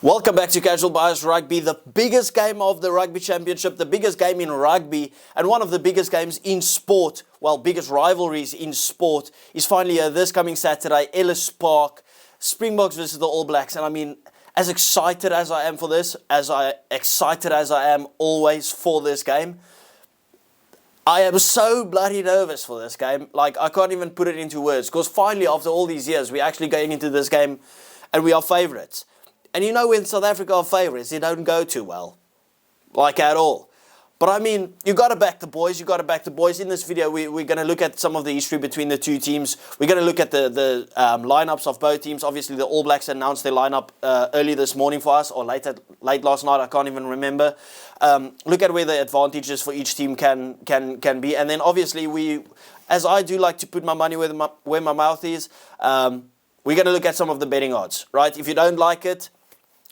Welcome back to Casual Bias Rugby, the biggest game of the Rugby Championship, the biggest game in rugby, and one of the biggest games in sport, well, biggest rivalries in sport, is finally this coming Saturday, Ellis Park, Springboks versus the All Blacks. And I mean, as excited as I am for this, excited as I am always for this game, I am so bloody nervous for this game. Like, I can't even put it into words, because finally, after all these years, we're actually going into this game, and we are favourites. And you know, when South Africa are favourites, they don't go too well. Like, at all. But I mean, you got to back the boys. You got to back the boys. In this video, we're going to look at some of the history between the two teams. We're going to look at the lineups of both teams. Obviously, the All Blacks announced their lineup early this morning for us, or late last night. I can't even remember. Look at where the advantages for each team can be. And then, obviously, as I do like to put my money where my mouth is, we're going to look at some of the betting odds, right? If you don't like it,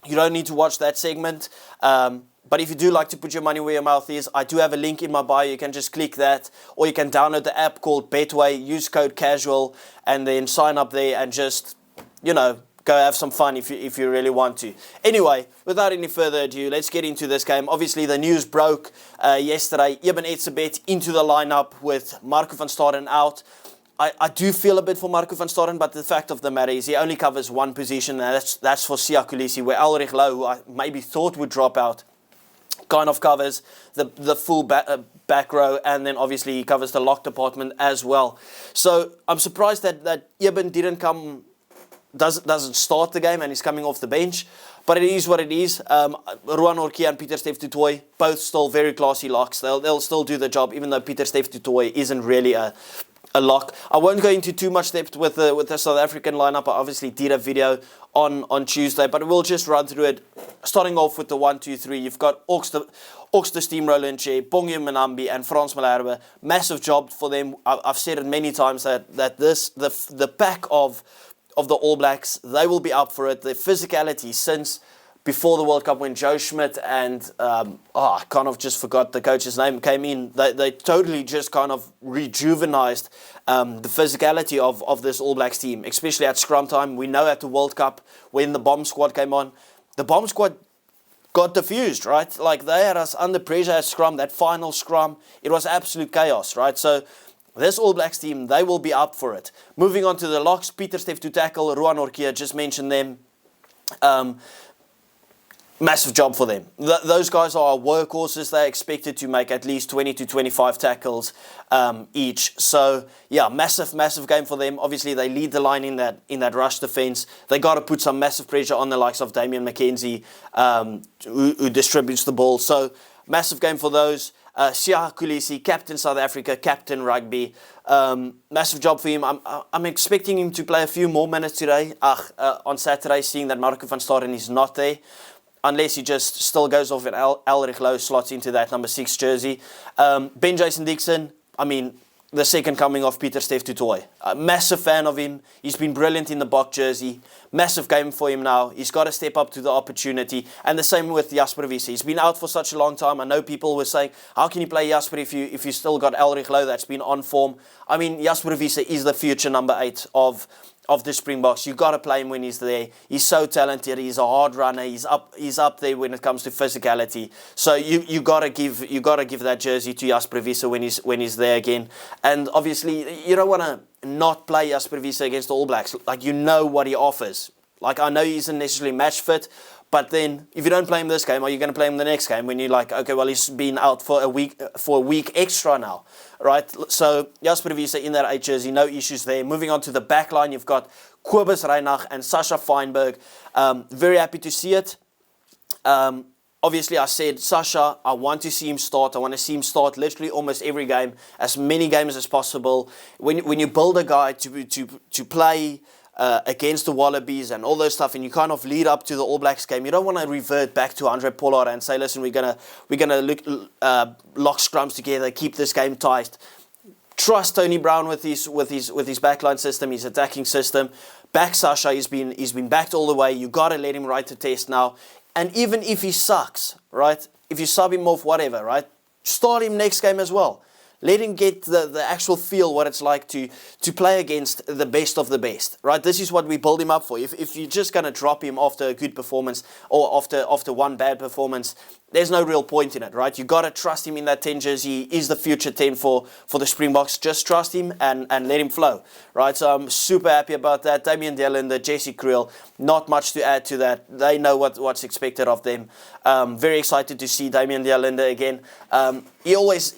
you don't need to watch that segment. But if you do like to put your money where your mouth is, I do have a link in my bio. You can just click that, or you can download the app called BETWAY, use code CASUAL, and then sign up there and just, you know, go have some fun if you really want to. Anyway, without any further ado, let's get into this game. Obviously, the news broke yesterday. Eben Etzebeth into the lineup with Marco van Staden out. I do feel a bit for Marco van Staden, but the fact of the matter is he only covers one position, and that's for Siya Kolisi, where Ulrich Louw, who I maybe thought would drop out, kind of covers the full back row, and then obviously he covers the lock department as well. So I'm surprised that Eben doesn't start the game and he's coming off the bench, but it is what it is. Ruan Orkia and Pieter-Steph du Toit, both still very classy locks. They'll still do the job, even though Pieter-Steph du Toit isn't really a lock. I won't go into too much depth with the South African lineup. I obviously did a video on Tuesday, but we'll just run through it. Starting off with the 1, 2, 3, you've got Ox the Steamroller in chair, Bongiwe Mnambi and Frans Malherbe. Massive job for them. I've said it many times that the pack of the All Blacks, they will be up for it. The physicality since before the World Cup, when Joe Schmidt and I kind of just forgot the coach's name, came in, they totally just kind of rejuvenized the physicality of this All Blacks team, especially at scrum time. We know at the World Cup, when the bomb squad came on, the bomb squad got diffused, right? Like, they had us under pressure at scrum, that final scrum. It was absolute chaos, right? So this All Blacks team, they will be up for it. Moving on to the locks, Pieter-Steph to tackle, Ruan Orkia, just mentioned them. Massive job for them. Those guys are workhorses. They're expected to make at least 20 to 25 tackles each. So, yeah, massive game for them. Obviously, they lead the line in that rush defense. They got to put some massive pressure on the likes of Damian McKenzie, who distributes the ball. So, massive game for those. Siya Kolisi, captain South Africa, captain rugby. Massive job for him. I'm expecting him to play a few more minutes today. On Saturday, seeing that Marco van Staden is not there. Unless he just still goes off and Ulrich Louw slots into that number 6 jersey. Ben Jason Dixon, I mean, the second coming of Pieter-Steph du Toit. Massive fan of him. He's been brilliant in the Bok jersey. Massive game for him now. He's got to step up to the opportunity. And the same with Jasper Wiese. He's been out for such a long time. I know people were saying, how can you play Jasper if you still got Ulrich Louw that's been on form? I mean, Jasper Wiese is the future number 8 of the Springboks. You got to play him when he's there. He's so talented. He's a hard runner. He's up there when it comes to physicality. So you got to give that jersey to Jasper Wiese when he's there again. And obviously, you don't want to not play Jasper Wiese against the All Blacks. Like, you know what he offers. Like, I know he isn't necessarily match fit, but then if you don't play him this game, are you going to play him the next game when you're like, okay, well, he's been out for a week extra now, right? So Jasper Wiese in that 8 jersey, no issues there. Moving on to the back line, you've got Kobus Reinach and Sasha Feinberg. Very happy to see it. Obviously, I said, Sasha, I want to see him start. I want to see him start literally almost every game, as many games as possible. When you build a guy to play against the Wallabies and all those stuff, and you kind of lead up to the All Blacks game, you don't want to revert back to Andre Pollard and say, listen, we're gonna lock scrums together, keep this game tight. Trust Tony Brown with his backline system, his attacking system. Back Sasha, he's been backed all the way. You got to let him ride the test now. And even if he sucks, right? If you sub him off, whatever, right? Start him next game as well. Let him get the actual feel what it's like to play against the best of the best, right? This is what we build him up for. If you're just going to drop him after a good performance or after one bad performance, there's no real point in it, right? You got to trust him in that 10 jersey. He is the future 10 for the Springboks. Just trust him and let him flow, right? So I'm super happy about that. Damian Delander, Jesse Creel, not much to add to that. They know what's expected of them. Very excited to see Damian Delander again. He always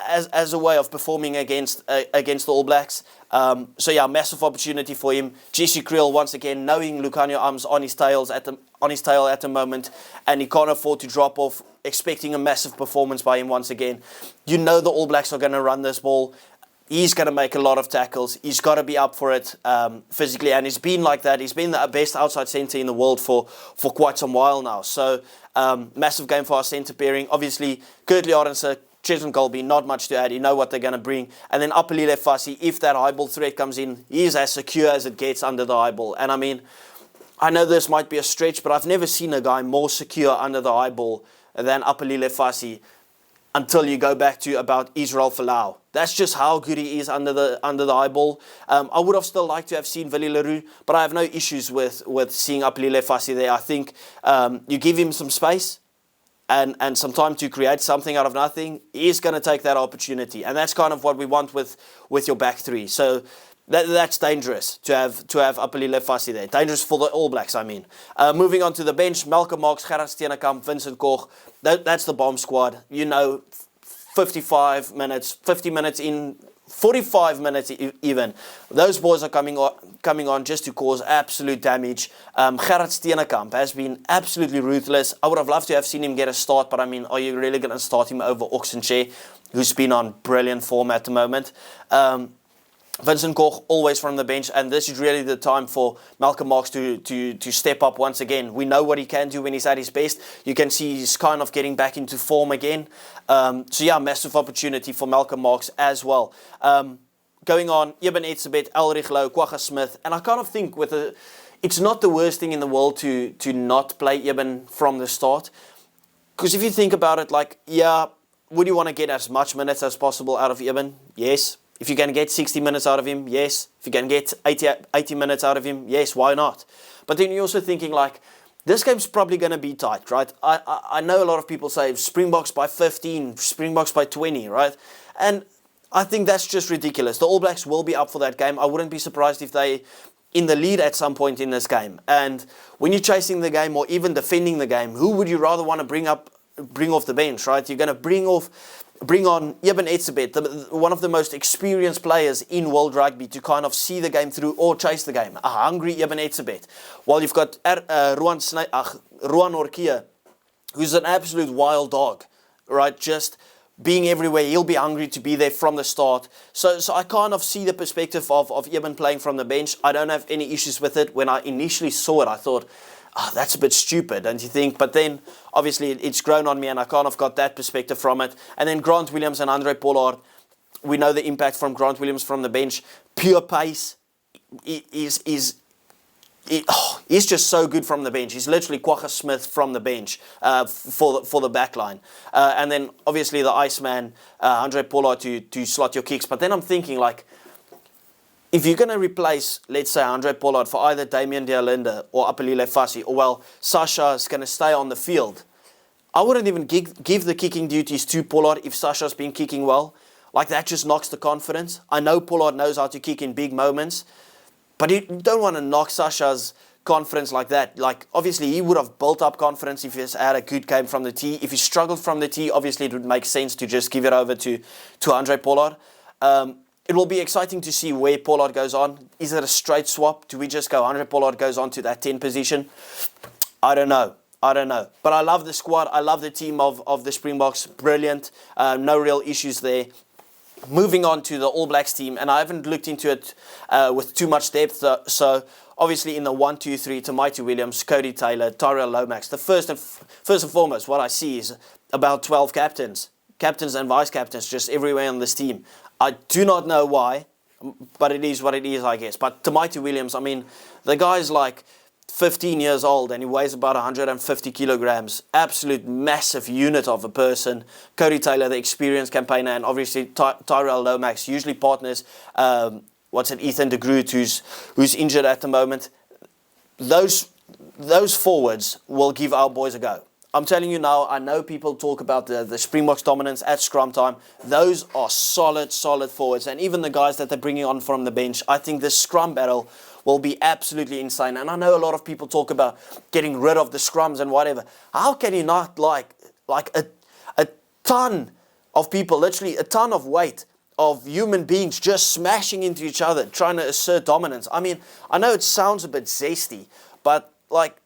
as a way of performing against the All Blacks. So yeah, massive opportunity for him. Jesse Creel once again, knowing Lucanio Arms on his tail at the moment, and he can't afford to drop off. Expecting a massive performance by him once again. You know the All Blacks are going to run this ball. He's going to make a lot of tackles. He's got to be up for it physically, and he's been like that. He's been the best outside centre in the world for quite some while now. So massive game for our centre pairing. Obviously, Kurtley Arendse, Chesson Colby, not much to add. You know what they're going to bring. And then Apelile Fassi, if that high ball threat comes in, he is as secure as it gets under the high ball. And I mean, I know this might be a stretch, but I've never seen a guy more secure under the high ball than Apelile Fassi until you go back to about Israel Folau. That's just how good he is under the high ball. I would have still liked to have seen Willie Leroux, but I have no issues with seeing Apelile Fassi there. I think you give him some space and some time to create something out of nothing, he's going to take that opportunity. And that's kind of what we want with your back three. So that's dangerous to have Apelile Fassi there. Dangerous for the All Blacks, I mean. Moving on to the bench, Malcolm Marx, Gerard Steenekamp, Vincent Koch. That's the bomb squad. You know, 55 minutes, 50 minutes in, 45 minutes even. Those boys are coming on just to cause absolute damage. Gerard Steenekamp has been absolutely ruthless. I would have loved to have seen him get a start, but I mean, are you really going to start him over Oxenche, who's been on brilliant form at the moment? Vincent Koch always from the bench, and this is really the time for Malcolm Marx to step up once again. We know what he can do when he's at his best. You can see he's kind of getting back into form again. So yeah, massive opportunity for Malcolm Marx as well. Going on, Eben Etzebeth, Elrich Low, Quagga Smith, and I kind of think it's not the worst thing in the world to not play Eben from the start. Because if you think about it, like, yeah, would you want to get as much minutes as possible out of Eben? Yes. If you can get 60 minutes out of him, yes. If you can get 80 minutes out of him, yes, why not? But then you're also thinking, like, this game's probably going to be tight, right? I know a lot of people say Springboks by 15, Springboks by 20, right? And I think that's just ridiculous. The All Blacks will be up for that game. I wouldn't be surprised if they in the lead at some point in this game. And when you're chasing the game or even defending the game, who would you rather want to bring off the bench, right? You're going to bring on Eben Etzebeth, one of the most experienced players in world rugby, to kind of see the game through or chase the game. A hungry Eben Etzebeth. While you've got Ruan Orkia, who's an absolute wild dog, right? Just being everywhere. He'll be hungry to be there from the start. So I kind of see the perspective of Eben playing from the bench. I don't have any issues with it. When I initially saw it, I thought, that's a bit stupid, don't you think? But then, obviously, it's grown on me, and I kind of got that perspective from it. And then Grant Williams and Andre Pollard, we know the impact from Grant Williams from the bench. Pure pace. He's just so good from the bench. He's literally Quagga Smith from the bench for the back line. And then, obviously, the Iceman, Andre Pollard to slot your kicks. But then I'm thinking, like, if you're going to replace, let's say, Andre Pollard for either Damian Delander or Apelile Fassi, or, well, Sasha's going to stay on the field, I wouldn't even give the kicking duties to Pollard if Sasha's been kicking well. Like, that just knocks the confidence. I know Pollard knows how to kick in big moments, but you don't want to knock Sasha's confidence like that. Like, obviously, he would have built up confidence if he's had a good game from the tee. If he struggled from the tee, obviously, it would make sense to just give it over to Andre Pollard. It will be exciting to see where Pollard goes on. Is it a straight swap? Do we just go Andre Pollard goes on to that 10 position? I don't know. But I love the squad. I love the team of the Springboks. Brilliant. No real issues there. Moving on to the All Blacks team, and I haven't looked into it with too much depth. So obviously in the 1-2-3, Tamaiti Williams, Cody Taylor, Tyrell Lomax. The first and foremost, what I see is about 12 captains and vice captains just everywhere on this team. I do not know why, but it is what it is, I guess. But Tamaiti Williams, I mean, the guy's like 15 years old, and he weighs about 150 kilograms. Absolute massive unit of a person. Cody Taylor, the experienced campaigner, and obviously Tyrell Lomax, usually partners. Ethan de Groot, who's injured at the moment. Those forwards will give our boys a go. I'm telling you now, I know people talk about the Springboks dominance at scrum time. Those are solid forwards. And even the guys that they're bringing on from the bench, I think the scrum battle will be absolutely insane. And I know a lot of people talk about getting rid of the scrums and whatever. How can you not like a ton of people, literally a ton of weight of human beings just smashing into each other, trying to assert dominance? I mean, I know it sounds a bit zesty, but like,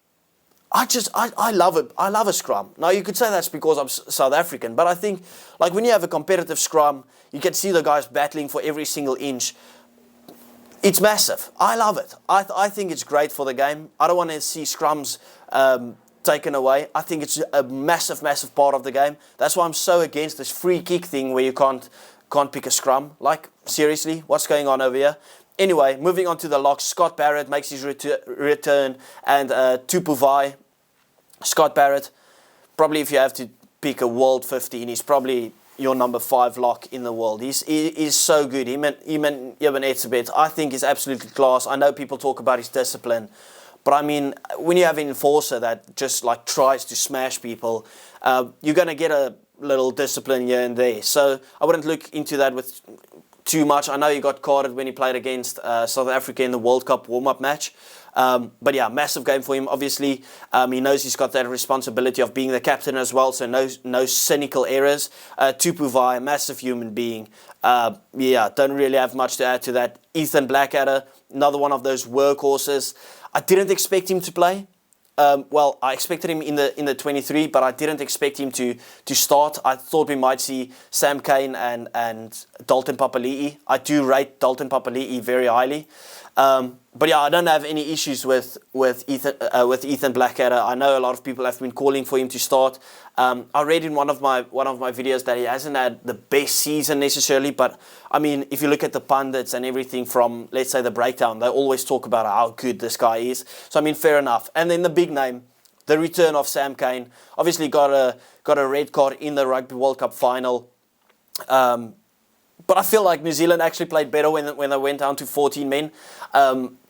I love it. I love a scrum. Now, you could say that's because I'm South African, but I think, like, when you have a competitive scrum, you can see the guys battling for every single inch. It's massive. I love it. I think it's great for the game. I don't want to see scrums taken away. I think it's a massive part of the game. That's why I'm so against this free kick thing where you can't pick a scrum. Like, seriously, what's going on over here? Anyway, moving on to the locks. Scott Barrett makes his return, and Tupu Vai. Scott Barrett, probably if you have to pick a world 15, he's probably your number 5 lock in the world. He's so good. He meant Etzebeth. I think he's absolutely class. I know people talk about his discipline, but I mean, when you have an enforcer that just like tries to smash people, you're going to get a little discipline here and there. So I wouldn't look into that with too much. I know he got carded when he played against South Africa in the World Cup warm-up match. But yeah, massive game for him. Obviously, he knows he's got that responsibility of being the captain as well, so no cynical errors. Tupu Vai, massive human being. Yeah, don't really have much to add to that. Ethan Blackadder, another one of those workhorses. I didn't expect him to play. Well, I expected him in the 23, but I didn't expect him to start. I thought we might see Sam Cane and Dalton Papali'i. I do rate Dalton Papali'i very highly. But yeah, I don't have any issues with Ethan Blackadder. I know a lot of people have been calling for him to start. I read in one of my videos that he hasn't had the best season necessarily, but I mean, if you look at the pundits and everything from, let's say, the breakdown, they always talk about how good this guy is. So I mean, fair enough. And then the big name, the return of Sam Cane, obviously got a red card in the Rugby World Cup final. But I feel like New Zealand actually played better when they went down to 14 men.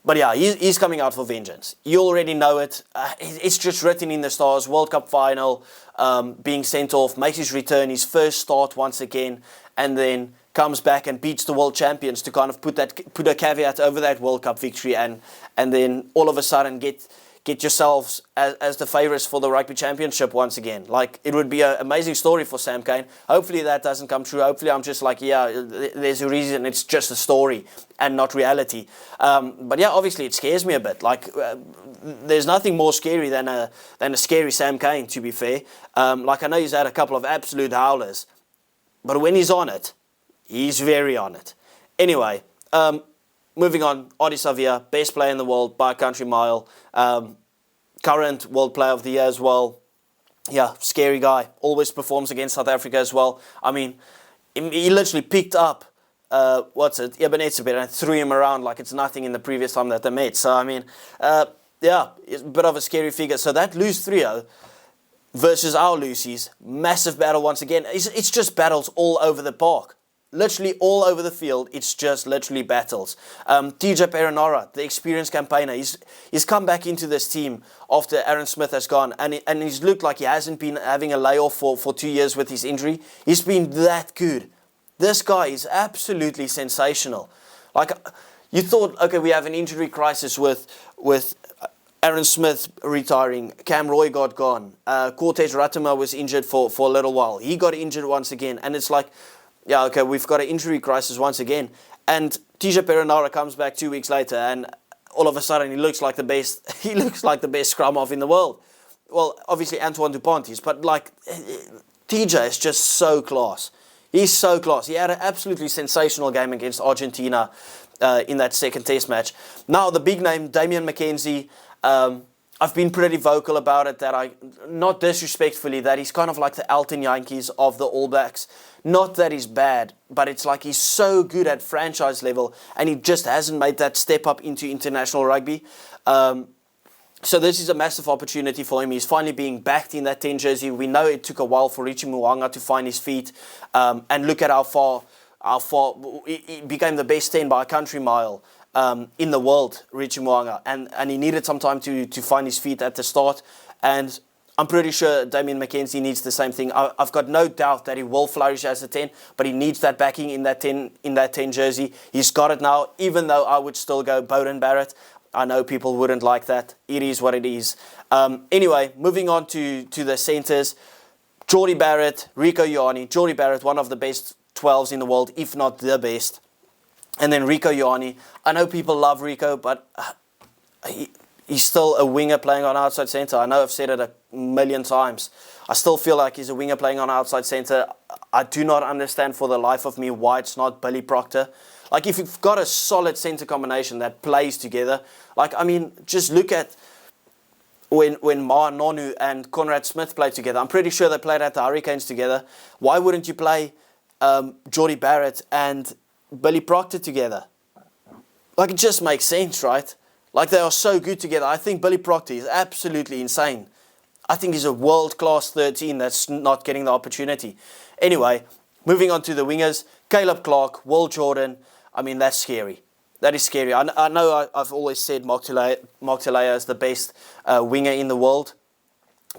But yeah, he's coming out for vengeance. You already know it. It's just written in the stars. World Cup final, being sent off, makes his return, his first start once again, and then comes back and beats the world champions to kind of put a caveat over that World Cup victory, and then all of a sudden get yourselves as the favourites for the Rugby Championship once again. Like, it would be an amazing story for Sam Cane. Hopefully that doesn't come true. Hopefully I'm just like, yeah, there's a reason it's just a story and not reality. But yeah, obviously it scares me a bit. Like, there's nothing more scary than a scary Sam Cane, to be fair. Like, I know he's had a couple of absolute howlers, but when he's on it, he's very on it. Anyway, moving on, Adi Savia, best player in the world by a country mile. Current World Player of the Year as well. Yeah, scary guy. Always performs against South Africa as well. I mean, he literally picked up, Ebenezer and threw him around like it's nothing in the previous time that they met. So, I mean, yeah, it's a bit of a scary figure. So that loose trio versus our Lucies, massive battle once again. It's just battles all over the park. Literally all over the field, it's just literally battles. TJ Perenara, the experienced campaigner, he's come back into this team after Aaron Smith has gone, and he's looked like he hasn't been having a layoff for 2 years with his injury. He's been that good. This guy is absolutely sensational. Like, you thought, okay, we have an injury crisis with Aaron Smith retiring, Cam Roy got gone, Cortez Ratama was injured for a little while. He got injured once again, and it's like, yeah, okay, we've got an injury crisis once again. And TJ Perenara comes back 2 weeks later, and all of a sudden he looks like the best. He looks like the best scrum half in the world. Well, obviously Antoine Duplantis, but like, TJ is just so class. He's so class. He had an absolutely sensational game against Argentina in that second test match. Now the big name, Damian McKenzie. I've been pretty vocal about it, that not disrespectfully, that he's kind of like the Elton Yankees of the All Blacks. Not that he's bad, but it's like he's so good at franchise level, and he just hasn't made that step up into international rugby. So this is a massive opportunity for him. He's finally being backed in that 10 jersey. We know it took a while for Richie Mo'unga to find his feet. And look at how far he became the best 10 by a country mile in the world, Richie Mo'unga. And he needed some time to find his feet at the start. And I'm pretty sure Damien McKenzie needs the same thing. I've got no doubt that he will flourish as a 10, but he needs that backing in that 10 jersey. He's got it now, even though I would still go Beauden Barrett. I know people wouldn't like that. It is what it is. Anyway, moving on to the centres. Jordie Barrett, Rico Ioane. Jordie Barrett, one of the best 12s in the world, if not the best. And then Rico Ioane. I know people love Rico, but he's still a winger playing on outside centre. I know I've said it a million times. I still feel like he's a winger playing on outside centre. I do not understand for the life of me why it's not Billy Proctor. Like, if you've got a solid centre combination that plays together, like, I mean, just look at when Ma Nonu and Conrad Smith played together. I'm pretty sure they played at the Hurricanes together. Why wouldn't you play Jordie Barrett and Billy Proctor together? Like, it just makes sense, right? Like, they are so good together. I think Billy Proctor is absolutely insane. I think he's a world-class 13 that's not getting the opportunity. Anyway, moving on to the wingers. Caleb Clark, Will Jordan. I mean, that's scary. That is scary. I know I've always said Mark Telea is the best winger in the world.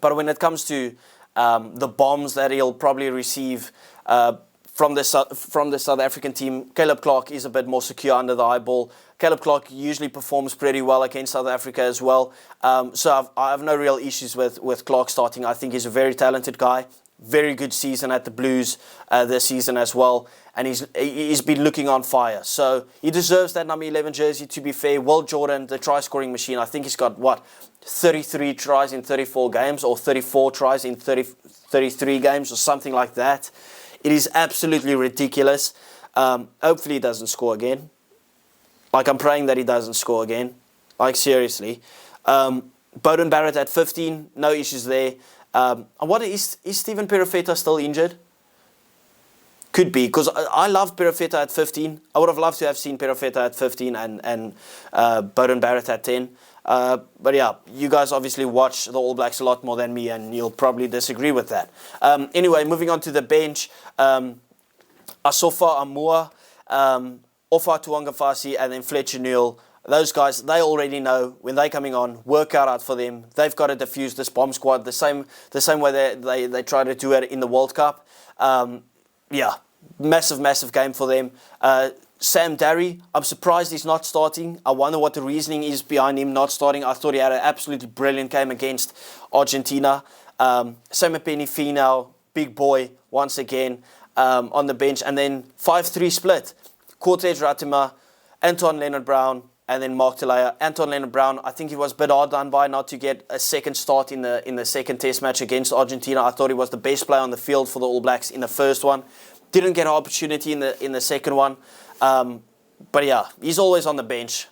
But when it comes to the bombs that he'll probably receive from the South African team, Caleb Clark is a bit more secure under the high ball. Caleb Clark usually performs pretty well against South Africa as well. So I have no real issues with Clark starting. I think he's a very talented guy. Very good season at the Blues this season as well. And he's been looking on fire. So he deserves that number 11 jersey, to be fair. Will Jordan, the try-scoring machine, I think he's got, 33 tries in 34 games or 34 tries in 33 games or something like that. It is absolutely ridiculous. Hopefully he doesn't score again. Like, I'm praying that he doesn't score again. Like, seriously. Beauden Barrett at 15, no issues there. Is Stephen Perofeta still injured? Could be, because I loved Perofeta at 15. I would have loved to have seen Perofeta at 15 and Beauden Barrett at 10. But yeah, you guys obviously watch the All Blacks a lot more than me, and you'll probably disagree with that. Anyway, moving on to the bench. Asofa Amua, Ofa Tuangafasi, and then Fletcher Newell. Those guys, they already know when they're coming on, work out for them. They've got to defuse this bomb squad the same way they try to do it in the World Cup. Yeah, massive game for them. Sam Darry, I'm surprised he's not starting. I wonder what the reasoning is behind him not starting. I thought he had an absolutely brilliant game against Argentina. Samipeni Finau, big boy, once again, on the bench. And then 5-3 split. Cortez Ratima, Anton Leonard-Brown, and then Mark Telea. Anton Leonard-Brown, I think he was a bit hard done by not to get a second start in the second test match against Argentina. I thought he was the best player on the field for the All Blacks in the first one. Didn't get an opportunity in the second one. But yeah, he's always on the bench.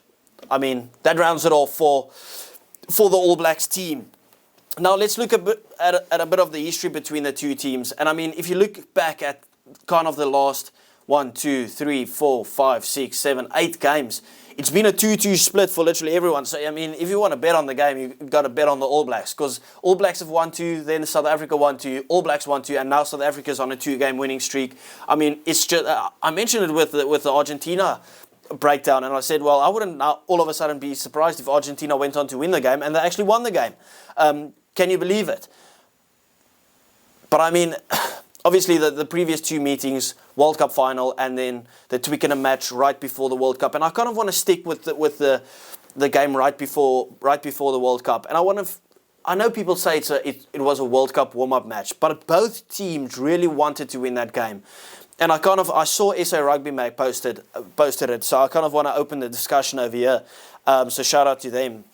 I mean, that rounds it off for the All Blacks team. Now let's look at a bit of the history between the two teams. And I mean, if you look back at kind of the last 1, 2, 3, 4, 5, 6, 7, 8 games, it's been a 2-2 split for literally everyone. So, I mean, if you want to bet on the game, you've got to bet on the All Blacks. Because All Blacks have won 2, then South Africa won 2, All Blacks won 2, and now South Africa's on a 2-game winning streak. I mean, it's just, I mentioned it with the Argentina breakdown, and I said, well, I wouldn't now all of a sudden be surprised if Argentina went on to win the game, and they actually won the game. Can you believe it? But I mean, obviously the previous 2 meetings, World Cup final, and then the Twickenham match right before the World Cup. And I kind of want to stick with the game right before the World Cup. And I know people say it was a World Cup warm-up match, but both teams really wanted to win that game. And I saw SA Rugby Mag posted it, so I kind of want to open the discussion over here. So shout out to them.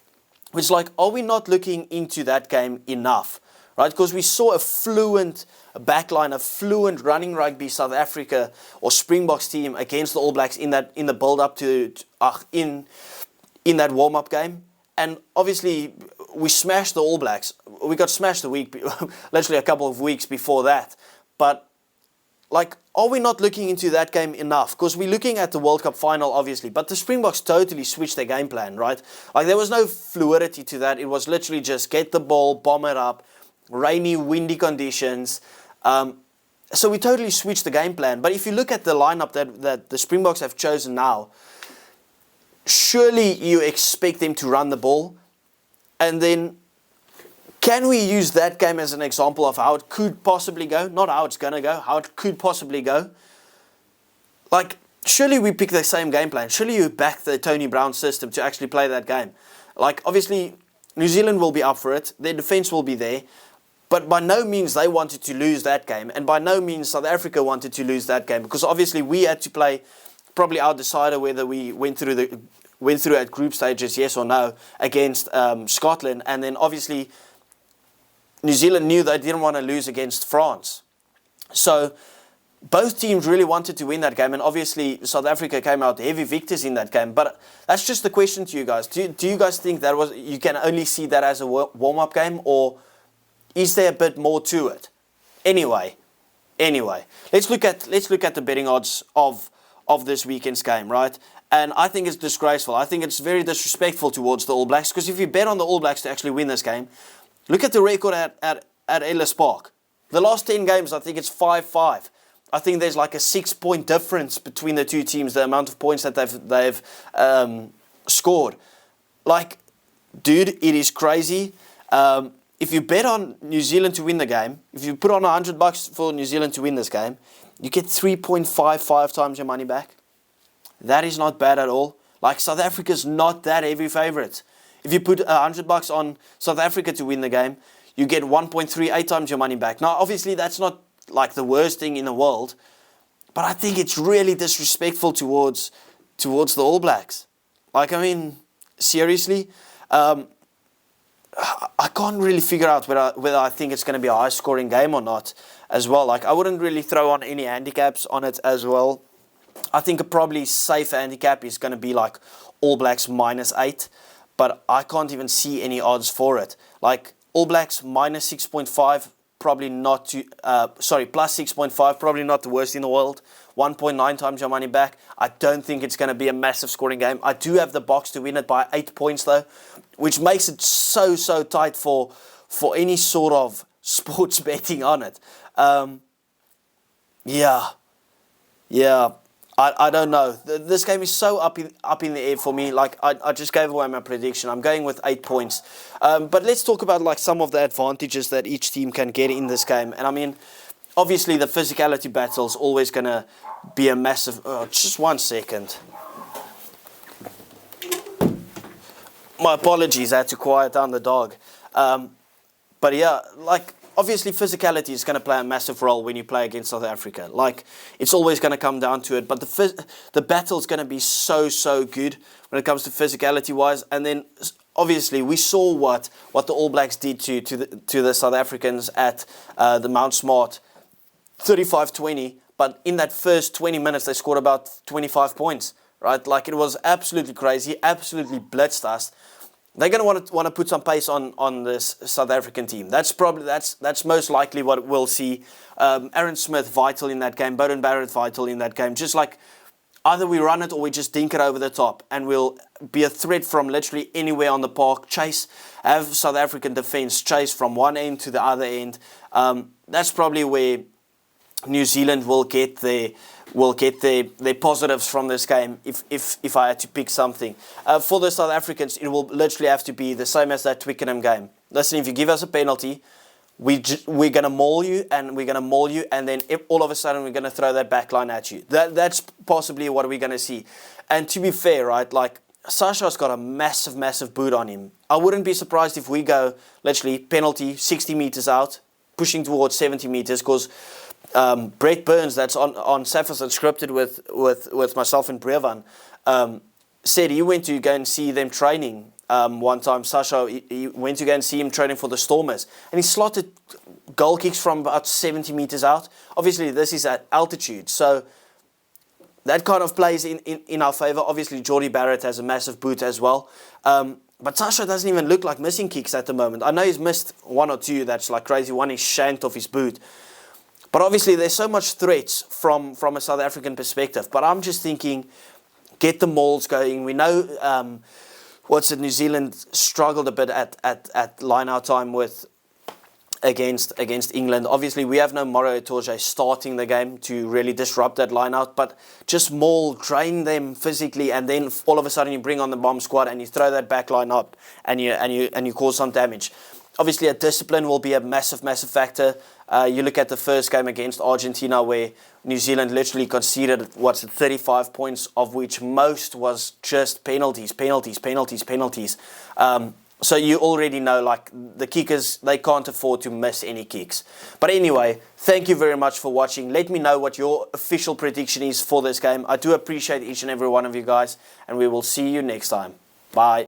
It's like, are we not looking into that game enough? Right, because we saw a fluent backline, a fluent running rugby South Africa or Springboks team against the All Blacks in the build up to in that warm up game, and obviously we smashed the All Blacks. We got smashed literally a couple of weeks before that. But like, are we not looking into that game enough? Because we're looking at the World Cup final, obviously, but the Springboks totally switched their game plan, right? Like, there was no fluidity to that. It was literally just get the ball, bomb it up, rainy, windy conditions. So we totally switched the game plan. But if you look at the lineup that the Springboks have chosen now, surely you expect them to run the ball. And then, can we use that game as an example of how it could possibly go? Not how it's going to go, how it could possibly go. Like, surely we pick the same game plan. Surely you back the Tony Brown system to actually play that game. Like, obviously, New Zealand will be up for it. Their defense will be there. But by no means they wanted to lose that game. And by no means South Africa wanted to lose that game. Because obviously we had to play probably our decider whether we went through at group stages, yes or no, against Scotland. And then obviously New Zealand knew they didn't want to lose against France. So both teams really wanted to win that game. And obviously South Africa came out heavy victors in that game. But that's just the question to you guys. Do you guys think you can only see that as a warm-up game, or is there a bit more to it? Anyway, let's look at the betting odds of this weekend's game, right? And I think it's disgraceful. I think it's very disrespectful towards the All Blacks, because if you bet on the All Blacks to actually win this game, look at the record at Ellis Park. The last 10 games, I think it's 5-5. I think there's like a 6-point difference between the two teams, the amount of points that they've scored. Like, dude, it is crazy. If you bet on New Zealand to win the game, if you put on $100 for New Zealand to win this game, you get 3.55 times your money back. That is not bad at all. Like, South Africa's not that heavy favourite. If you put $100 on South Africa to win the game, you get 1.38 times your money back. Now, obviously, that's not like the worst thing in the world, but I think it's really disrespectful towards the All Blacks. Like, I mean, seriously. I can't really figure out whether I think it's going to be a high-scoring game or not as well. Like, I wouldn't really throw on any handicaps on it as well. I think a probably safe handicap is going to be like All Blacks -8, but I can't even see any odds for it. Like, All Blacks -6.5, probably not too, +6.5, probably not the worst in the world. 1.9 times your money back. I don't think it's going to be a massive scoring game. I do have the Boks to win it by 8 points though, which makes it so tight for any sort of sports betting on it. Yeah. I don't know. This game is so up in the air for me. Like, I just gave away my prediction. I'm going with 8 points. But let's talk about like some of the advantages that each team can get in this game. And I mean, obviously the physicality battle is always going to be a massive... just 1 second. My apologies, I had to quiet down the dog. But yeah, like, obviously physicality is going to play a massive role when you play against South Africa. Like, it's always going to come down to it. But the battle is going to be so good when it comes to physicality wise. And then obviously we saw what the All Blacks did to the South Africans at the Mount Smart, 35-20. But in that first 20 minutes, they scored about 25 points, right? Like, it was absolutely crazy, absolutely blitzed us. They're going to want to put some pace on this South African team. That's most likely what we'll see. Aaron Smith vital in that game. Beauden Barrett vital in that game. Just like, either we run it or we just dink it over the top, and we'll be a threat from literally anywhere on the park. Have South African defense chase from one end to the other end. That's probably where New Zealand will get their positives from this game, if I had to pick something. For the South Africans, it will literally have to be the same as that Twickenham game. Listen, if you give us a penalty, we're going to maul you, and then all of a sudden we're going to throw that back line at you. That's possibly what we're going to see. And to be fair, right, like, Sasha's got a massive boot on him. I wouldn't be surprised if we go literally penalty 60 meters out, pushing towards 70 meters, because Brett Burnz, that's on Saffers Unscripted with myself and Divan, said he went to go and see them training one time. Sasha, he went to go and see him training for the Stormers, and he slotted goal kicks from about 70 meters out. Obviously, this is at altitude, so that kind of plays in our favour. Obviously, Jordie Barrett has a massive boot as well. But Sasha doesn't even look like missing kicks at the moment. I know he's missed 1 or 2 that's like crazy. One is shanked off his boot. But obviously there's so much threats from a South African perspective. But I'm just thinking, get the mauls going. We know New Zealand struggled a bit at line-out time against England. Obviously, we have no Moro Itoje starting the game to really disrupt that line-out, but just maul, drain them physically, and then all of a sudden you bring on the bomb squad and you throw that back line up and you cause some damage. Obviously, a discipline will be a massive factor. You look at the first game against Argentina, where New Zealand literally conceded 35 points, of which most was just penalties. So you already know, like, the kickers, they can't afford to miss any kicks. But anyway, thank you very much for watching. Let me know what your official prediction is for this game. I do appreciate each and every one of you guys, and we will see you next time. Bye.